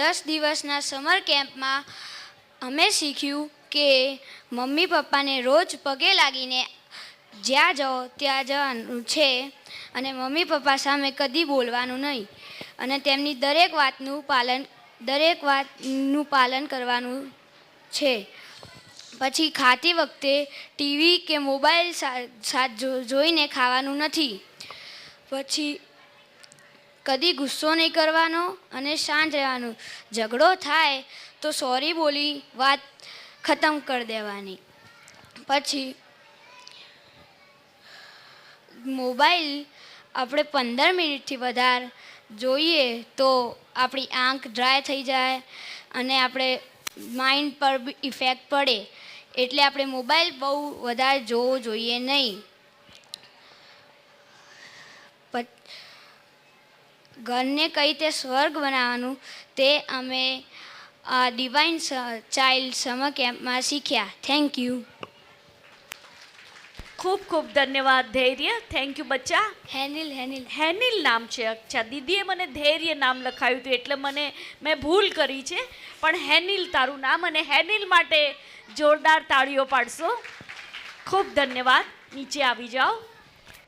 10 દિવસના સમર કેમ્પમાં અમે શીખ્યું કે મમ્મી પપ્પાને રોજ પગે લાગીને જ્યાં જાઓ ત્યાં જવાનું છે અને મમ્મી પપ્પા સામે કદી બોલવાનું નહીં અને તેમની દરેક વાતનું પાલન કરવાનું છે. પછી ખાતી વખતે ટીવી કે મોબાઈલ જોઈને ખાવાનું નથી. પછી કદી ગુસ્સો નહીં કરવાનો અને શાંત રહેવાનું. ઝઘડો થાય તો સોરી બોલી વાત ખતમ કરી દેવાની. પછી મોબાઈલ આપણે 15 મિનિટથી વધારે જોઈએ તો આપણી આંખ ડ્રાય થઈ જાય અને આપણે માઇન્ડ પર ઇફેક્ટ પડે. એટલે આપણે મોબાઈલ બહુ વધારે જોવો જોઈએ નહીં. ઘરને કઈ રીતે સ્વર્ગ બનાવવાનું તે અમે ડિવાઇન ચાઇલ્ડ સમર કેમ્પમાં શીખ્યા. Thank you. ખૂબ ખૂબ ધન્યવાદ ધૈર્ય. થેન્ક યુ બચ્ચા. હેનિલ હેનિલ નામ છે. અચ્છા, દીદીએ મને ધૈર્ય નામ લખાવ્યું હતું એટલે મેં ભૂલ કરી છે. પણ હેનિલ તારું નામ, અને હેનિલ માટે જોરદાર તાળીઓ પાડશો. ખૂબ ધન્યવાદ. નીચે આવી જાઓ.